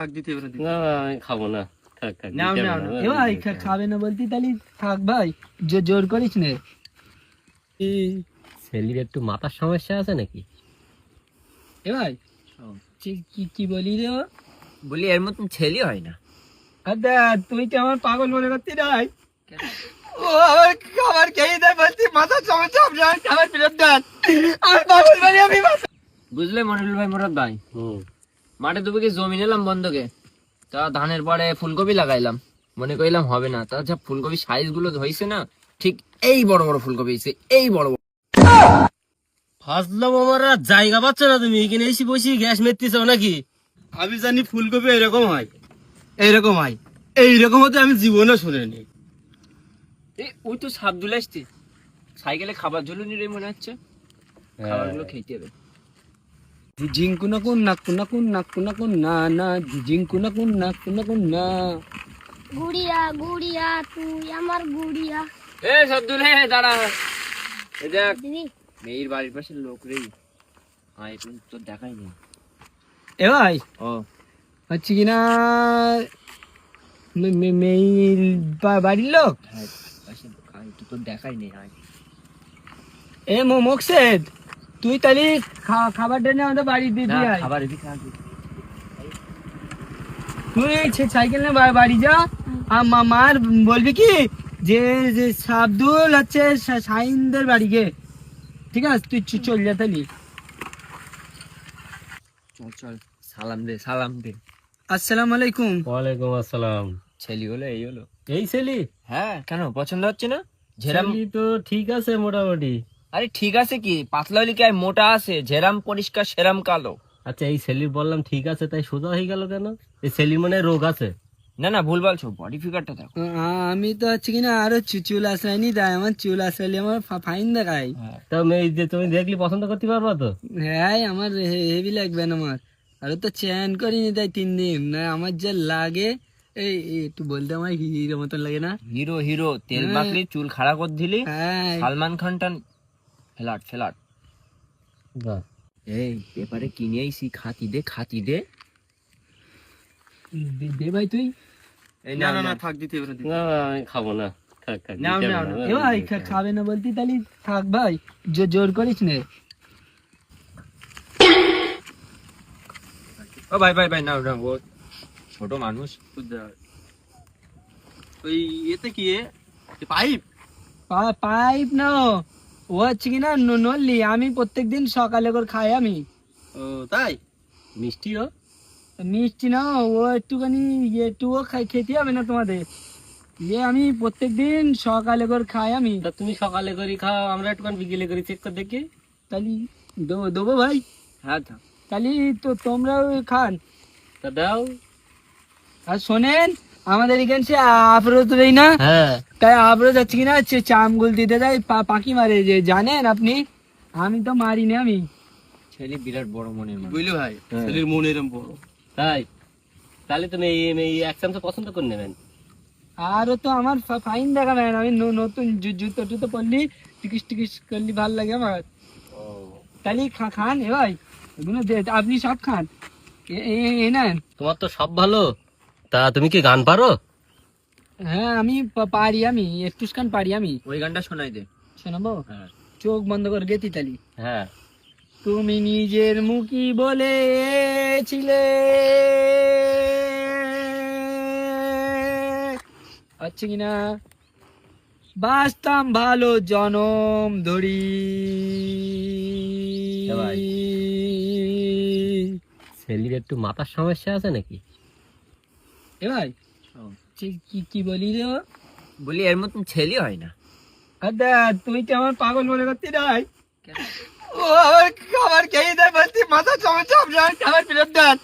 খাবো না। খাবে না বলতি তাহলে থাক ভাই, জোর করিস নে। ছেলের একটু মাথার সমস্যা আছে নাকি? এ ভাই কি বলি রে? বলি এর মতন ছেলে হয় না। তুই কি আমার পাগল মনে করতি নাই? ও আমার খাবার খেয়ে দেয় বলতি মাথার সমস্যা, খাবার ফেরত দেন। আমি পাগল মানে আমি বুঝলে মনিরুল ভাই, মুরাদ ভাই, মাঠে দুপুরে জমি নিলাম বন্ধকে, তা ধানের পরে ফুলকপি লাগাইলাম, মনে করিলাম হবে না, তা যা ফুলকপি সাইজ গুলো হয়েছে না, ঠিক এই বড় বড় ফুলকপি হয়েছে, এই বড় বড়। ফাজলাম আমার জায়গা পাচ্ছ না, তুমি এখানে এসে বসে গ্যাস মেরতেছ নাকি? আমি জানি ফুলকপি এরকম হয়, এইরকম হয়, এইরকম হতে আমি জীবনে শুনিনি। ওই তো সাবদুল আসছে সাইকেলে, খাবার ঝুলুনি রে মনে হচ্ছে, খাবারগুলো খেতে হবে। জিঙ্কুনা কোন নাকুনা কোন নাকুনা কোন না না, জিঙ্কুনা কোন নাকুনা কোন না। গুড়িয়া গুড়িয়া তুই আমার গুড়িয়া। এ সাবদুল, হে দাঁড়া, এই দেখ দিদি মেয়ের বাড়ির পাশে লোক রে, হ্যাঁ এখন তো দেখাই নেই। এ ভাই ও হচ্ছে কিনা মেয়ের বাড়ির লোক? হ্যাঁ পাশে লোক, একটু তো দেখাই নেই। এ মোকসেদ, তুই তাহলে খাবার টেনে আমাদের বাড়ি দিবি। খাবার এদিকে আসবে। তুই সাইকেল নিয়ে বাড়ি যা, আর মামার বলবি কি যে সাবদুল হচ্ছে শাহিনদের বাড়ি গে, ঠিক আছে? তুই চল যা তাহলে। চল চল, সালাম দে সালাম দে। আসসালামু আলাইকুম। ওয়ালাইকুম আসসালাম। ছেলি হলো এই হলো। এই ছেলে? হ্যাঁ কেন পছন্দ হচ্ছে না? ঝেরাম ছেলে তো ঠিক আছে মোটামুটি। আরে ঠিক আছে কি, পাতলা হলে কি আর মোটা আছে? ঝেরাম পরিষ্কার সেরাম কালো। আচ্ছা, এই ছেলের বললাম ঠিক আছে, তাই সোজা হয়ে গেল কেন? এই ছেলের মনে হয় রোগ আছে। না না ভুল বলছো, বডি ফিগারটা দেখো। আমি তো হচ্ছে কিনা আরো চুল আসলাইনি, তাই আমার চুল আসলে আমার ফাইন দেখায়। তা মেয়ে যে তুমি দেখলি পছন্দ করতে পারবা তো? হ্যাঁ আমার হেভি লাগবে না, আমার আরো তো চেন করিনি তাই 3 দিন না, আমার যা লাগে এই একটু বলতে আমার হিরো মতন লাগে না? হিরো হিরো, তেল মাখলি চুল খাড়া করে দিলি, হ্যাঁ সালমান খানটা ফ্ল্যাট ফ্ল্যাট। বাহ, এই পেপারে কিনে আইছি, খাতি দে খাতি দে। দে ভাই তুই। না না না থাক দিতে হবে না আমি খাবো না। থাক থাক, নাও, দিতে নাও, হবে না। এ ভাই খাবে না বলতি তাহলে থাক ভাই, জোর করিস নে। ও ভাই ভাই ভাই, নাও নাও, ও ছোট মানুষ। ওই এতে কি পাইপ? পাইপ না, ও হচ্ছে কিনা নল্লি, আমি প্রত্যেকদিন সকালে করে খাই আমি। ও তাই? মিষ্টিও? মিষ্টি না, ও একটুখানি একটুও খেতে হবে না তোমাদের, আমি প্রত্যেকদিন সকালে করে খাই আমি। তা তুমি সকালে করে খাও, আমরা একটুখানি বিকেলে করে চেক করে দেখি। তাহলে দেবো ভাই? হ্যাঁ তাহলে তো তোমরাও খান। তা দাও। আর শোনেন, আমাদের এখানে সে আফরোজ রই না, হ্যাঁ তাই আফরোজ যাচ্ছে কিনা চামগুল দিতে যায়, পাখি মারে যে, জানেন আপনি? আমি তো মারি না আমি। ছেলে বিরাট বড় মনের মানুষ, বুঝলি ভাই, হ্যাঁ। ছেলের মন এরম বড়। তাই? তাহলে তুমি এই এক চামচ পছন্দ করে নেবেন। আরো তো আমার ফাইন দেখা নেন, আমি নতুন জুতো টুতো পরলি টিকিস টিকিস করলি ভাল লাগে আমার। তাহলে খান এ ভাই, এগুলো আপনি সব খান, এ নেন। তোমার তো সব ভালো। তা তুমি কি গান পারো? হ্যাঁ আমি পারি, আমি একটু গান পারি আমি। ওই গানটা শোনাই দে। শোনাবো? হ্যাঁ চোখ বন্ধ করে গেতি তালি। হ্যাঁ। তুমি নিজের মুখী বলেছিলে আচ্ছা কিনা, বাঁচতাম ভালো জনম ধরি। ছেলের একটু মাথার সমস্যা আছে নাকি? এ ভাই কি বলি রে? বলি এর মতন ছেলে হয় না। তুই কি আমার পাগল মনে করতি নাই? ও আমার খাবার খেয়ে দেয় বলতি মাথা সমস্যা, খাবার ফেরত দেন।